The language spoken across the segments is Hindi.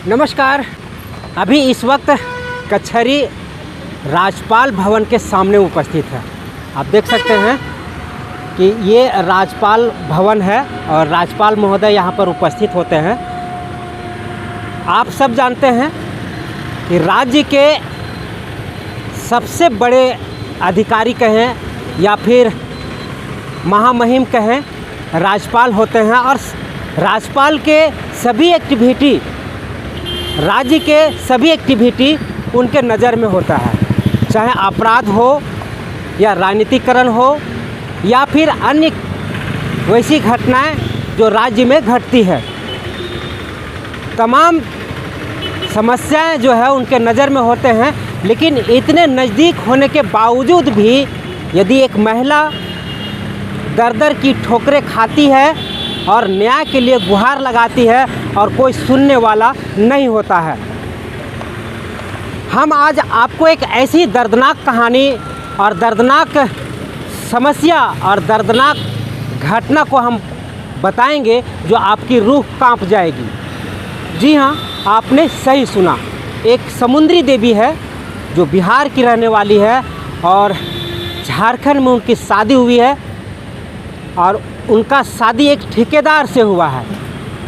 नमस्कार। अभी इस वक्त कचहरी राज्यपाल भवन के सामने उपस्थित है। आप देख सकते हैं कि ये राज्यपाल भवन है और राज्यपाल महोदय यहाँ पर उपस्थित होते हैं। आप सब जानते हैं कि राज्य के सबसे बड़े अधिकारी कहें या फिर महामहिम कहें, राज्यपाल होते हैं और राज्यपाल के सभी एक्टिविटी, राज्य के सभी एक्टिविटी उनके नज़र में होता है, चाहे अपराध हो या राजनीतिकरण हो या फिर अन्य वैसी घटनाएं जो राज्य में घटती है। तमाम समस्याएं जो है उनके नज़र में होते हैं। लेकिन इतने नज़दीक होने के बावजूद भी यदि एक महिला दर-दर की ठोकरें खाती है और न्याय के लिए गुहार लगाती है और कोई सुनने वाला नहीं होता है। हम आज आपको एक ऐसी दर्दनाक कहानी और दर्दनाक समस्या और दर्दनाक घटना को हम बताएंगे जो आपकी रूह कांप जाएगी। जी हाँ, आपने सही सुना। एक समुद्री देवी है जो बिहार की रहने वाली है और झारखंड में उनकी शादी हुई है और उनका शादी एक ठेकेदार से हुआ है।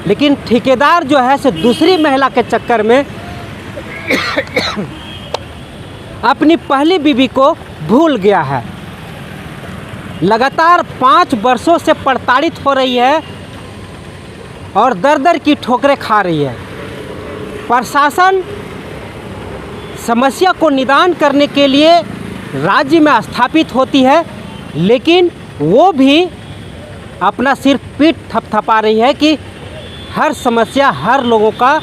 लेकिन ठेकेदार जो है सो दूसरी महिला के चक्कर में अपनी पहली बीवी को भूल गया है। लगातार 5 वर्षों से प्रताड़ित हो रही है और दर-दर की ठोकरें खा रही है। प्रशासन समस्या को निदान करने के लिए राज्य में स्थापित होती है, लेकिन वो भी अपना सिर पीठ थपथपा रही है कि हर समस्या हर लोगों का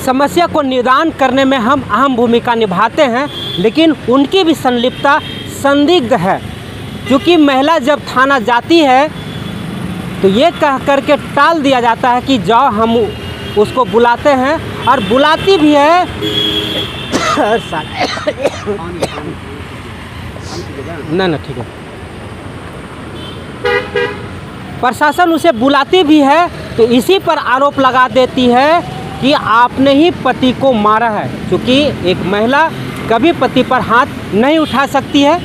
समस्या को निदान करने में हम अहम भूमिका निभाते हैं, लेकिन उनकी भी संलिप्तता संदिग्ध है। क्योंकि महिला जब थाना जाती है तो ये कह करके टाल दिया जाता है कि जाओ, हम उसको बुलाते हैं और बुलाती भी है। ना ठीक है। प्रशासन उसे बुलाती भी है तो इसी पर आरोप लगा देती है कि आपने ही पति को मारा है। क्योंकि एक महिला कभी पति पर हाथ नहीं उठा सकती है,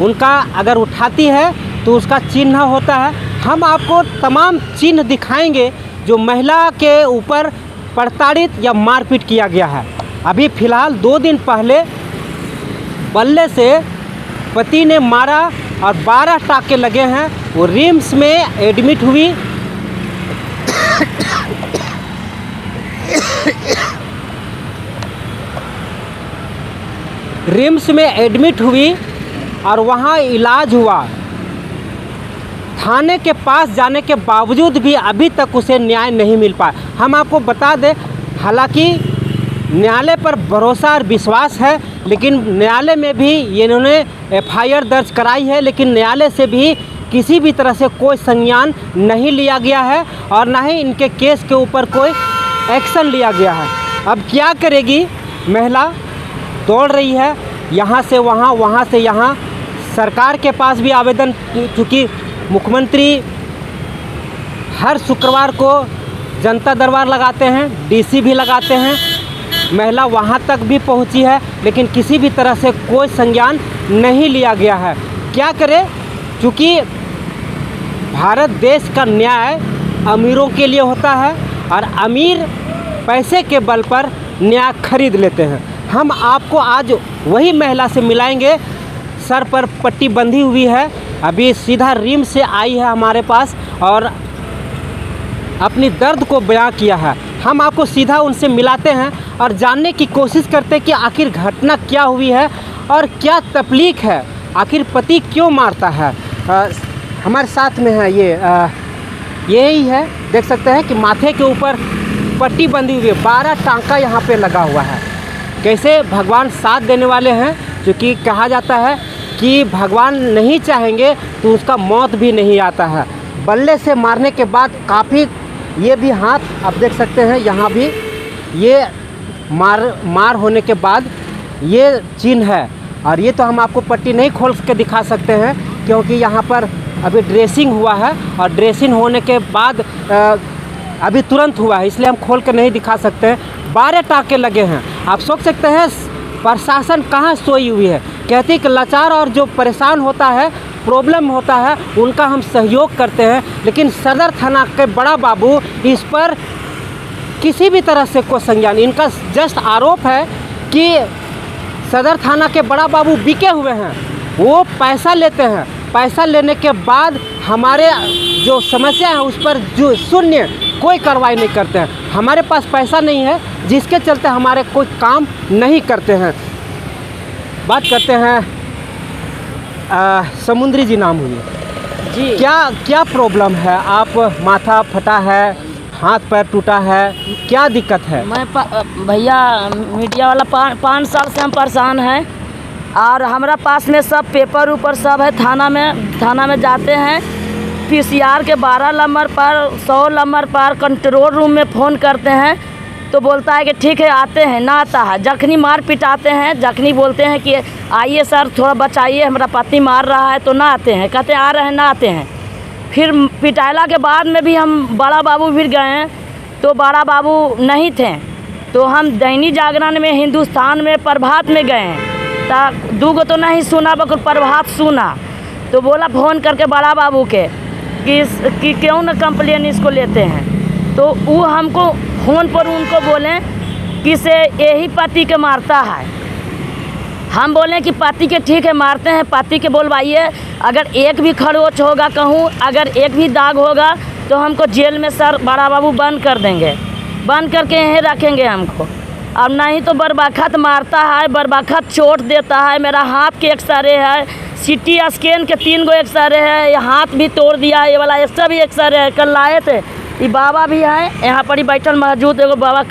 उनका अगर उठाती है तो उसका चिन्ह होता है। हम आपको तमाम चिन्ह दिखाएंगे जो महिला के ऊपर प्रताड़ित या मारपीट किया गया है। अभी फ़िलहाल 2 दिन पहले बल्ले से पति ने मारा और 12 टाँके लगे हैं। वो रिम्स में एडमिट हुई। रिम्स में एडमिट हुई और वहाँ इलाज हुआ। थाने के पास जाने के बावजूद भी अभी तक उसे न्याय नहीं मिल पाया। हम आपको बता दें, हालांकि न्यायालय पर भरोसा और विश्वास है, लेकिन न्यायालय में भी इन्होंने एफआईआर दर्ज कराई है, लेकिन न्यायालय से भी किसी भी तरह से कोई संज्ञान नहीं लिया गया है और ना ही इनके केस के ऊपर कोई एक्शन लिया गया है। अब क्या करेगी महिला? दौड़ रही है यहाँ से वहाँ, वहाँ से यहाँ। सरकार के पास भी आवेदन, चूँकि मुख्यमंत्री हर शुक्रवार को जनता दरबार लगाते हैं, डीसी भी लगाते हैं, महिला वहाँ तक भी पहुँची है, लेकिन किसी भी तरह से कोई संज्ञान नहीं लिया गया है। क्या करे? क्योंकि भारत देश का न्याय अमीरों के लिए होता है और अमीर पैसे के बल पर न्याय खरीद लेते हैं। हम आपको आज वही महिला से मिलाएंगे। सर पर पट्टी बंधी हुई है, अभी सीधा रिम्स से आई है हमारे पास और अपनी दर्द को बयां किया है। हम आपको सीधा उनसे मिलाते हैं और जानने की कोशिश करते हैं कि आखिर घटना क्या हुई है और क्या तकलीफ है, आखिर पति क्यों मारता है। हमारे साथ में है यही है, देख सकते हैं कि माथे के ऊपर पट्टी बंधी हुई है, 12 टाँका यहाँ पे लगा हुआ है। कैसे भगवान साथ देने वाले हैं, क्योंकि कहा जाता है कि भगवान नहीं चाहेंगे तो उसका मौत भी नहीं आता है। बल्ले से मारने के बाद काफ़ी, ये भी हाथ आप देख सकते हैं, यहाँ भी ये मार होने के बाद ये चिन्ह है। और ये तो हम आपको पट्टी नहीं खोल के दिखा सकते हैं क्योंकि यहाँ पर अभी ड्रेसिंग हुआ है और ड्रेसिंग होने के बाद अभी तुरंत हुआ है, इसलिए हम खोल कर नहीं दिखा सकते हैं। 12 टाँके लगे हैं। आप सोच सकते हैं प्रशासन कहाँ सोई हुई है। कहती कि लाचार और जो परेशान होता है, प्रॉब्लम होता है, उनका हम सहयोग करते हैं, लेकिन सदर थाना के बड़ा बाबू इस पर किसी भी तरह से कोई संज्ञान। इनका जस्ट आरोप है कि सदर थाना के बड़ा बाबू बिके हुए हैं, वो पैसा लेते हैं, पैसा लेने के बाद हमारे जो समस्या है उस पर जो शून्य कोई कार्रवाई नहीं करते हैं। हमारे पास पैसा नहीं है, जिसके चलते हमारे कोई काम नहीं करते हैं। बात करते हैं समुद्री जी नाम हुई जी। क्या प्रॉब्लम है? आप माथा फटा है, हाथ पैर टूटा है, क्या दिक्कत है? मैं भैया मीडिया वाला 5 साल से हम परेशान हैं और हमारा पास में सब पेपर ऊपर सब है। थाना में जाते हैं, PCR के 12 नंबर पर 100 नंबर पर कंट्रोल रूम में फ़ोन करते हैं तो बोलता है कि ठीक है आते हैं, ना आता है। जखनी मार पिटाते हैं, जखनी बोलते हैं कि आइए सर थोड़ा बचाइए, हमारा पत्नी मार रहा है, तो ना आते हैं, कहते आ रहे हैं, ना आते हैं। फिर पिटाला के बाद में भी हम बड़ा बाबू फिर गए हैं तो बड़ा बाबू नहीं थे, तो हम दैनिक जागरण में, हिंदुस्तान में, प्रभात में गए हैं। तो 2 गो तो नहीं सुना, बल्कि प्रभात सुना तो बोला फ़ोन करके बड़ा बाबू के कि क्यों न कंप्लेन इसको लेते हैं। तो वो हमको फ़ोन पर उनको बोलें कि से यही पति के मारता है। हम बोलें कि पति के ठीक है मारते हैं, पति के बोलवाइए, अगर एक भी खरोच होगा कहूँ, अगर एक भी दाग होगा तो हमको जेल में सर बड़ा बाबू बंद कर देंगे, बंद करके यहीं रखेंगे हमको। अब नहीं तो बरबखत मारता है, बरबखत चोट देता है। मेरा हाथ के एक्सरे है, CT स्कैन के 3 गो एक्सरे है, ये हाथ भी तोड़ दिया है, ये वाला एक्स्ट्रा भी एक्सरे है। कल लाए थे, ये बाबा भी हैं यहाँ पर ही बैठल मौजूद, एगो बाबा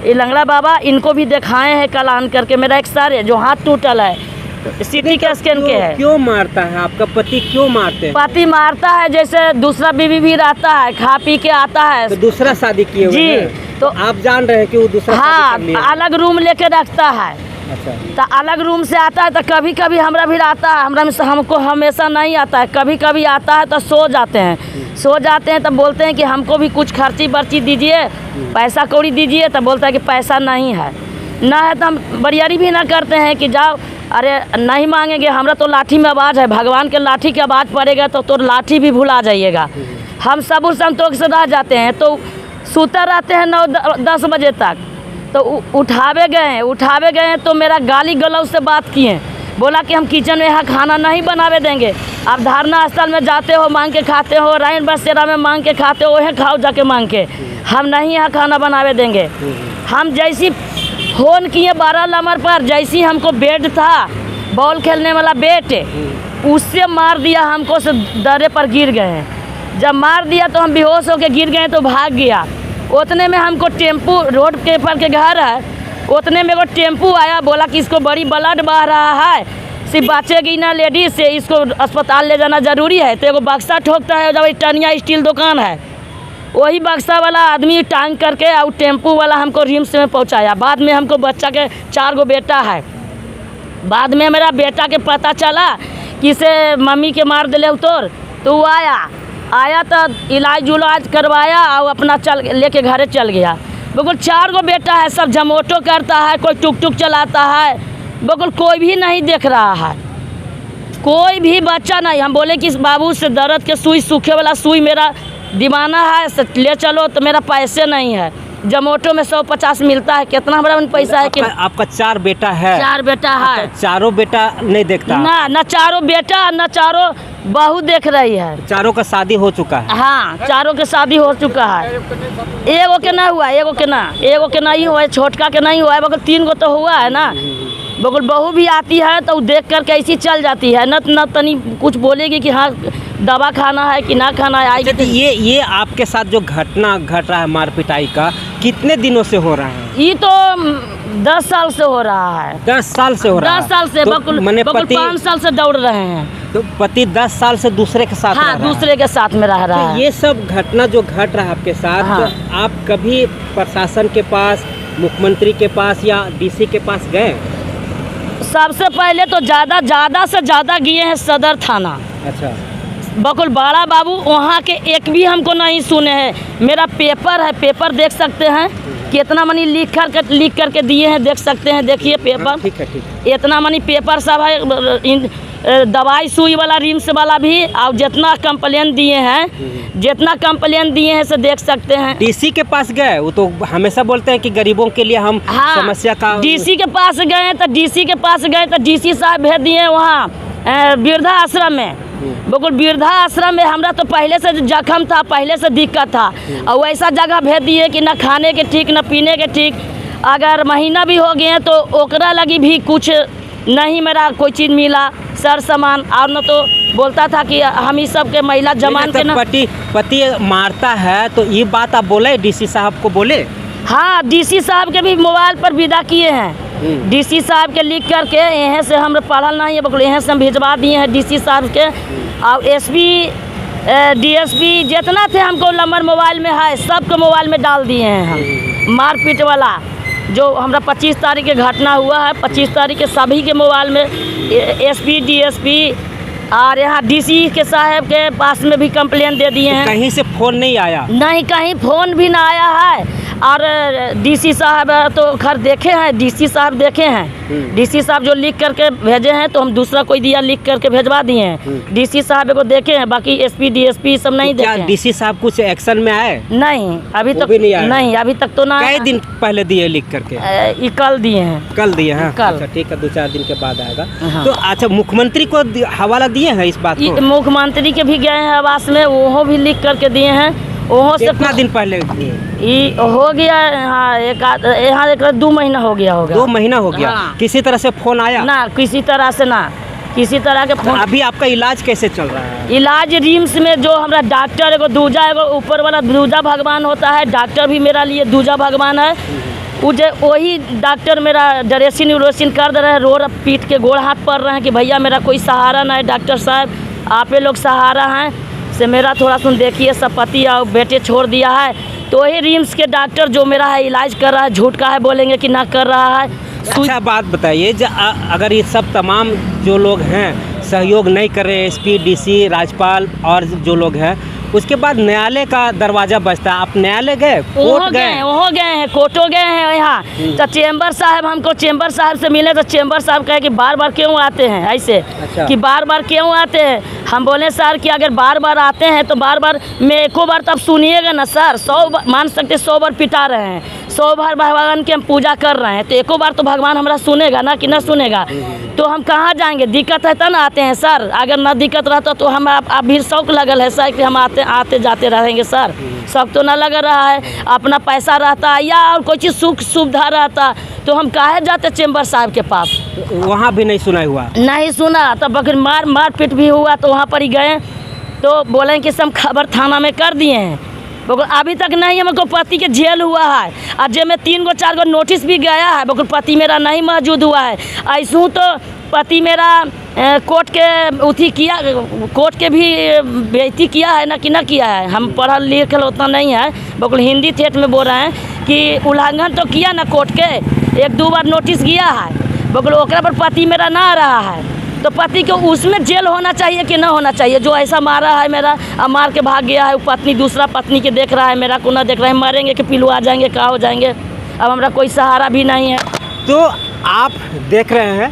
ये लंगड़ा बाबा, इनको भी दिखाए हैं कल आन करके। मेरा एक्सरे जो हाथ टूटल है CT के स्कैन के है। क्यों मारता है आपका पति? क्यों मारते हैं? पति मारता है, जैसे दूसरा बीवी भी रहता है, खा पी के आता है तो दूसरा शादी किए हुए हैं? तो आप जान रहे हैं कि वो दूसरा हाँ, शादी कर लिया? अलग रूम लेके रखता है। अच्छा। तो अलग रूम से आता है तो कभी कभी हमरा भी आता है, हमको हमेशा नहीं आता है, कभी कभी आता है तो सो जाते हैं तो बोलते हैं कि हमको भी कुछ खर्ची बर्ची दीजिए, पैसा कौड़ी दीजिए, तो बोलता है कि पैसा नहीं है। ना है तो हम बरियारी भी ना करते हैं कि जाओ, अरे नहीं मांगेंगे, हमरा तो लाठी में आवाज़ है, भगवान के लाठी की आवाज़ पड़ेगा तो लाठी भी भुला जाइएगा। हम सबूर संतोष से रह जाते हैं, तो सूते रहते हैं 9-10 बजे तक। तो उठावे गए तो मेरा गाली गलौज से बात किए, बोला कि हम किचन में यहाँ खाना नहीं बनावे देंगे। आप धरना स्थल में जाते हो मांग के खाते हो, राइन बसेरा में मांग के खाते हो, वहीं खाओ जाके मांग के, हम नहीं यहाँ खाना बनावे देंगे। हम जैसी फ़ोन किए 12 नंबर पर, जैसी हमको बेड था, बॉल खेलने वाला बेट, उससे मार दिया हमको, से दरे पर गिर गए। जब मार दिया तो हम बेहोश होकर गिर गए तो भाग गया। उतने में हमको टेम्पू, रोड के पर के घर है, उतने में वो टेम्पू आया, बोला कि इसको बड़ी ब्लड बह रहा है, सिर्फ बचेगी ना लेडीज से, इसको अस्पताल ले जाना ज़रूरी है। तो एगो बक्सा ठोकता है, जब टनिया स्टील दुकान है, वही बक्सा वाला आदमी टांग करके और टेम्पू वाला हमको रिम्स में पहुंचाया। बाद में हमको बच्चा के 4 गो बेटा है, बाद में मेरा बेटा के पता चला कि इसे मम्मी के मार दिले उतोर, तो वो आया तो इलाज उलाज करवाया और अपना लेके घरे चल गया। बिल्कुल 4 गो बेटा है, सब जमोटो करता है, कोई टुक टुक चलाता है, बिल्कुल कोई भी नहीं देख रहा है, कोई भी बच्चा नहीं। हम बोले कि इस बाबू से दर्द के सुई, सूखे वाला सुई मेरा दीवाना है, ले चलो, तो मेरा पैसे नहीं है। जमोटो में 150 मिलता है, कितना हमारा पैसा है कि आपका 4 बेटा है? 4 बेटा है। चारों बेटा नहीं देखता? ना चारों बेटा, ना चारों बहू देख रही है। चारों का शादी हो चुका है? हाँ, चारों के शादी हो चुका है। एगो के ना हुआ, एगो के नहीं हुआ, छोटका के नहीं हुआ है, बगल 3 गो तो हुआ है ना। बगल बहू भी आती है तो देख कर कैसी चल जाती है, न तनी कुछ बोलेगी कि हाँ दवा खाना है कि ना खाना है, आएगी। तो ये आपके साथ जो घटना घट रहा है मार पिटाई का, कितने दिनों से हो रहा है? ये तो 10 साल से हो रहा है। 10 साल से हो रहा है? 10 साल से, बकुल 5 साल से दौड़ रहे हैं। तो पति 10 साल से दूसरे के साथ? हाँ, दूसरे के साथ में रह रहा है। ये सब घटना जो घट रहा है आपके साथ, हाँ। तो आप कभी प्रशासन के पास, मुख्यमंत्री के पास या DC के पास गए? सबसे पहले तो ज़्यादा से ज़्यादा गए हैं सदर थाना। अच्छा। बकुल बड़ा बाबू वहाँ के एक भी हमको नहीं सुने हैं। मेरा पेपर है, पेपर देख सकते हैं कितना मनी लिख करके दिए हैं, देख सकते हैं, देखिए पेपर। ठीक है। इतना मनी पेपर सब है, दवाई सुई वाला रिम्स वाला भी, और जितना कंप्लेन दिए हैं से देख सकते हैं। डीसी के पास गए, वो तो हमेशा बोलते हैं कि गरीबों के लिए हम समस्या का। डीसी के पास गए तो डीसी साहब भेज दिए वहाँ वृद्धा आश्रम में। बिल्कुल वृद्धा आश्रम में हमरा तो पहले से जख्म था, पहले से दिक्कत था, और वैसा जगह भेज दिए कि न खाने के ठीक न पीने के ठीक। अगर महीना भी हो गए तो ओकरा लगी भी कुछ नहीं मेरा कोई चीज़ मिला, सर सामान। और न तो बोलता था कि हम ही सब के महिला जमान के न पति मारता है, तो ये बात आप बोले डीसी साहब को बोले? हाँ, डीसी साहब के भी मोबाइल पर विदा किए हैं। डीसी साहब के लिख करके यहाँ से हम पढ़ल नहीं है, बकुल यहाँ से हम भिजवा दिए हैं डीसी साहब के। और एसपी डीएसपी जितना थे हमको नंबर मोबाइल में है, सबके मोबाइल में डाल दिए हैं हम। मारपीट वाला जो हमारा 25 तारीख के घटना हुआ है, 25 तारीख के सभी के मोबाइल में एसपी डीएसपी और यहाँ डीसी के साहब के पास में भी कंप्लेन दे दिए हैं। कहीं से फ़ोन नहीं आया? नहीं, कहीं फ़ोन भी ना आया है। और डीसी साहब तो खैर देखे हैं, डीसी साहब देखे हैं, डीसी साहब जो लिख करके भेजे हैं तो हम दूसरा कोई दिया लिख करके भेजवा दिए हैं। डीसी साहब को देखे हैं, बाकी एसपी डीएसपी सब नहीं देखे हैं। डीसी साहब कुछ एक्शन में आए? नहीं, अभी तक नहीं, अभी तक तो ना। कई दिन पहले दिए लिख करके? ये कल दिए हैं। कल दिए हैं? कल। अच्छा ठीक है, 2-4 दिन के बाद आएगा। तो अच्छा, मुख्यमंत्री को हवाला दिए हैं इस बात को? मुख्यमंत्री के भी गए हैं आवास में, वो भी लिख करके दिए हैं। वहाँ से कितना दिन पहले? ये हो गया, हाँ, एक 2 महीना हो गया होगा। 2 महीना हो गया। हाँ। किसी तरह से फोन आया? ना, किसी तरह से ना, किसी तरह के फोन। अभी आपका इलाज कैसे चल रहा है? इलाज रिम्स में जो हमारा डॉक्टर एगो दूजा, एगो ऊपर वाला दूजा भगवान होता है, डॉक्टर भी मेरा लिए दूजा भगवान है। वही डॉक्टर मेरा ड्रेसिंग व्रेसिंग कर दे रहे हैं, रो पीट के गोड़ हाथ पड़ रहे हैं कि भैया मेरा कोई सहारा ना है, डॉक्टर साहब आप लोग सहारा हैं से मेरा थोड़ा सुन देखिए, सब पति और बेटे छोड़ दिया है। तो वही रिम्स के डॉक्टर जो मेरा है इलाज कर रहा है, झूठ का है बोलेंगे कि ना कर रहा है। अच्छा बात बताइए, अगर ये सब तमाम जो लोग हैं सहयोग नहीं कर रहे, एसपी डीसी राज्यपाल और जो लोग हैं, उसके बाद न्यायालय का दरवाज़ा बजता है, आप न्यायालय गए? वहाँ गए हैं, कोर्टों गए हैं। यहाँ तो चेंबर साहब, हमको चेंबर साहब से मिले तो चेंबर साहब कहे कि बार बार क्यों आते हैं ऐसे। अच्छा। कि बार बार क्यों आते हैं। हम बोले सर कि अगर बार बार आते हैं तो बार बार में एको बार तब सुनिएगा ना सर, 100 मान सकते 100 बार पिटा रहे हैं, 100 बार भगवान की हम पूजा कर रहे हैं, तो एको बार तो भगवान हमारा सुनेगा ना कि ना सुनेगा। तो हम कहाँ जाएंगे? दिक्कत है तब ना आते हैं सर। अगर ना दिक्कत रहता तो हम आप भी शौक लगल है सर कि हम आते जाते रहेंगे सर। शौक तो ना लग रहा है, अपना पैसा रहता या और कोई चीज़ सुख सुविधा रहता तो हम काहे जाते चेंबर साहब के पास। वहाँ भी नहीं सुना हुआ? नहीं सुना। तब बकर मार पीट भी हुआ तो वहाँ पर ही गए तो बोले कि हम खबर थाना में कर दिए हैं। अभी तक नहीं हमको पति के जेल हुआ है, और जे में 3-4 गो नोटिस भी गया है, बकुल पति मेरा नहीं मौजूद हुआ है। ऐसूँ तो पति मेरा कोर्ट के भी बेइज्जती किया है ना कि ना किया है। हम पढ़ल लिखल उतना नहीं है, बकुल हिंदी ठेठ में बोल रहे हैं कि उल्लंघन तो किया ना कोर्ट के, 1-2 बार नोटिस गया है, बकुल ओकरा पर पति मेरा ना आ रहा है। तो पति को उसमें जेल होना चाहिए कि ना होना चाहिए? जो ऐसा मारा है मेरा, अब मार के भाग गया है, पत्नी दूसरा पत्नी के देख रहा है, मेरा को ना देख रहा है। मरेंगे कि पिलुआ जाएंगे, क्या हो जाएंगे? अब हमारा कोई सहारा भी नहीं है। तो आप देख रहे हैं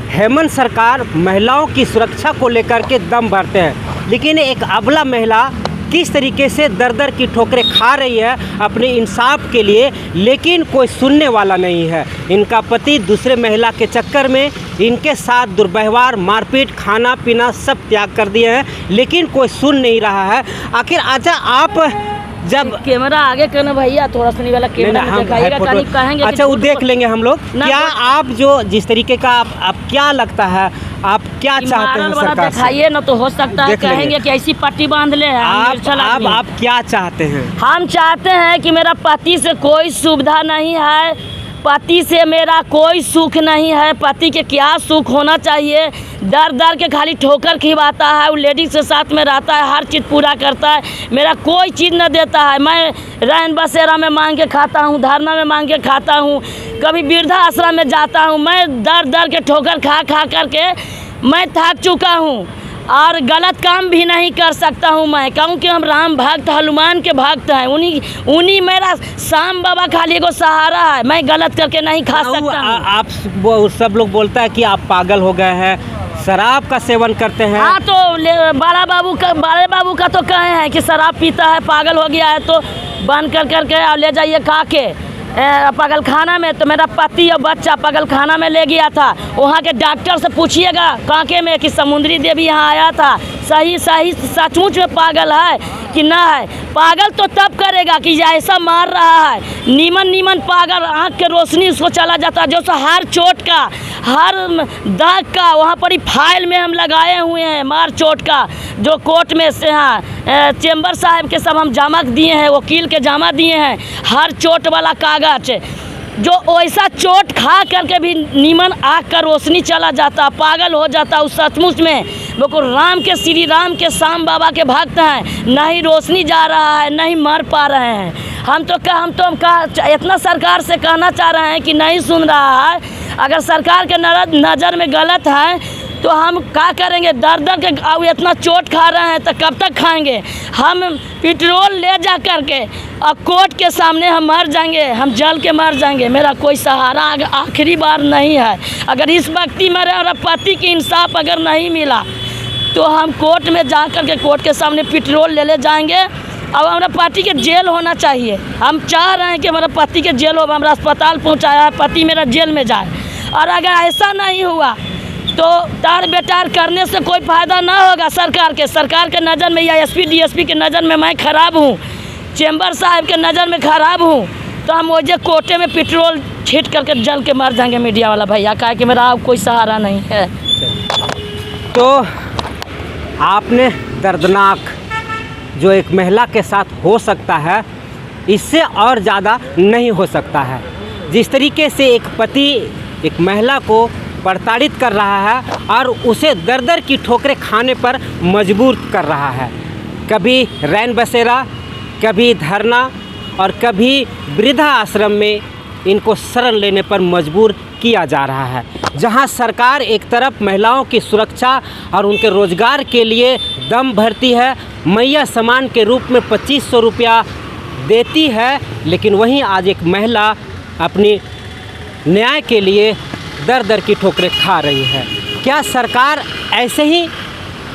हेमंत सरकार महिलाओं की सुरक्षा को लेकर के दम भरते हैं, लेकिन एक अबला महिला किस तरीके से दर की ठोकरें खा रही है अपने इंसाफ के लिए, लेकिन कोई सुनने वाला नहीं है। इनका पति दूसरे महिला के चक्कर में इनके साथ दुर्व्यवहार, मारपीट, खाना पीना सब त्याग कर दिए हैं, लेकिन कोई सुन नहीं रहा है। आखिर अच्छा, आप जब कैमरा आगे करना भैया, थोड़ा सा वाला कैमरा में दिखाइएगा, कहेंगे अच्छा वो देख लेंगे हम लोग। क्या आप जो जिस तरीके का आप क्या लगता है, आप क्या चाहते हैं सरकार से? दिखाइए ना, तो हो सकता है कहेंगे कि ऐसी पट्टी बांध ले। आप क्या चाहते हैं? हम चाहते हैं कि मेरा पति से कोई सुविधा नहीं है, पति से मेरा कोई सुख नहीं है। पति के क्या सुख होना चाहिए? दर के खाली ठोकर खिलाता है, वो लेडीज के साथ में रहता है, हर चीज़ पूरा करता है, मेरा कोई चीज़ न देता है। मैं रैन बसेरा में मांग के खाता हूँ, धरना में मांग के खाता हूँ, कभी वृद्धा आश्रम में जाता हूँ। मैं दर के ठोकर खा करके मैं थक चुका हूँ। और गलत काम भी नहीं कर सकता हूँ मैं, क्योंकि हम राम भक्त हनुमान के भक्त हैं। उन्हीं मेरा शाम बाबा खाली एगो सहारा है। मैं गलत करके नहीं खा सकता हूँ। आप सब लोग बोलता है कि आप पागल हो गए हैं, शराब का सेवन करते हैं। हाँ, तो बड़े बाबू का तो कहे हैं कि शराब पीता है, पागल हो गया है, तो बंद करके और ले जाइए खा के पागल खाना में। तो मेरा पति और बच्चा पागल खाना में ले गया था। वहाँ के डॉक्टर से पूछिएगा कांके में कि समुद्री देवी यहाँ आया था, सही सचमुच में पागल है कि ना है। पागल तो तब करेगा कि ऐसा मार रहा है, नीमन पागल, आँख के रोशनी उसको चला जाता है। जो हर चोट का, हर दाग का वहाँ पर ही फाइल में हम लगाए हुए हैं, मार चोट का, जो कोर्ट में से हाँ चेंबर साहब के सब हम जमा दिए हैं, वकील के जमा दिए हैं, हर चोट वाला कागज। जो वैसा चोट खा करके भी नीमन आँख का रोशनी चला जाता, पागल हो जाता। उस सचमुच में वो को राम के, श्री राम के, शाम बाबा के भक्त हैं। नहीं रोशनी जा रहा है, नहीं मर पा रहे हैं। हम तो इतना सरकार से कहना चाह रहे हैं कि नहीं सुन रहा है। अगर सरकार के नज़र में गलत है तो हम क्या करेंगे? दर के अब इतना चोट खा रहे हैं तो कब तक खाएंगे? हम पेट्रोल ले जा करके और कोर्ट के सामने हम मर जाएंगे, हम जल के मर जाएंगे। मेरा कोई सहारा आखिरी बार नहीं है। अगर इस व्यक्ति मेरे और पति की इंसाफ अगर नहीं मिला तो हम कोर्ट में जा करके कोर्ट के सामने पेट्रोल ले जाएंगे। अब हमारा पति के जेल होना चाहिए। हम चाह रहे हैं कि हमारा पति के जेल हो, हमारा अस्पताल पहुंचाया है, पति मेरा जेल में जाए। और अगर ऐसा नहीं हुआ तो तार बेटार करने से कोई फ़ायदा ना होगा। सरकार के नज़र में या एसपी डीएसपी के नज़र में मैं ख़राब हूँ, चेंबर साहब के नज़र में ख़राब हूँ, तो हम वजह कोटे में पेट्रोल छीट करके जल के मर जाएंगे। मीडिया वाला भैया कहा कि मेरा कोई सहारा नहीं है। तो आपने दर्दनाक जो एक महिला के साथ हो सकता है, इससे और ज़्यादा नहीं हो सकता है। जिस तरीके से एक पति एक महिला को प्रताड़ित कर रहा है और उसे दर की ठोकरें खाने पर मजबूर कर रहा है। कभी रैन बसेरा, कभी धरना और कभी वृद्धा आश्रम में इनको शरण लेने पर मजबूर किया जा रहा है। जहां सरकार एक तरफ महिलाओं की सुरक्षा और उनके रोज़गार के लिए दम भरती है, मैया सम्मान के रूप में 2500 रुपया देती है, लेकिन वहीं आज एक महिला अपनी न्याय के लिए दर की ठोकरें खा रही है। क्या सरकार ऐसे ही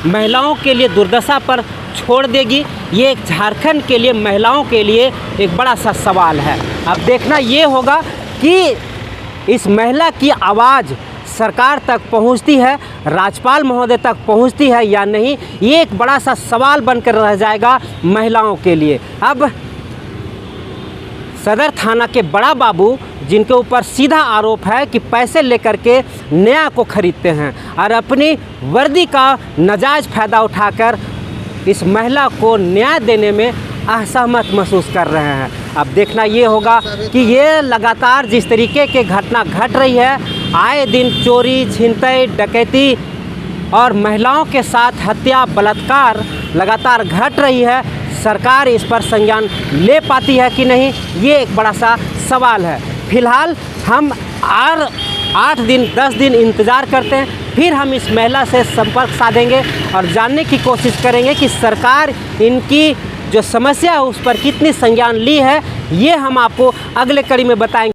महिलाओं के लिए दुर्दशा पर छोड़ देगी? ये एक झारखंड के लिए, महिलाओं के लिए एक बड़ा सा सवाल है। अब देखना ये होगा कि इस महिला की आवाज़ सरकार तक पहुंचती है, राज्यपाल महोदय तक पहुंचती है या नहीं। ये एक बड़ा सा सवाल बनकर रह जाएगा महिलाओं के लिए। अब सदर थाना के बड़ा बाबू, जिनके ऊपर सीधा आरोप है कि पैसे लेकर के न्याय को खरीदते हैं और अपनी वर्दी का नाजायज़ फ़ायदा उठाकर इस महिला को न्याय देने में असहमत महसूस कर रहे हैं। अब देखना ये होगा कि ये लगातार जिस तरीके के घटना घट रही है, आए दिन चोरी, छिनतई, डकैती और महिलाओं के साथ हत्या, बलात्कार लगातार घट रही है, सरकार इस पर संज्ञान ले पाती है कि नहीं, ये एक बड़ा सा सवाल है। फिलहाल हम 8 दिन 10 दिन इंतज़ार करते हैं, फिर हम इस महिला से संपर्क साधेंगे और जानने की कोशिश करेंगे कि सरकार इनकी जो समस्या है उस पर कितनी संज्ञान ली है। ये हम आपको अगले कड़ी में बताएंगे।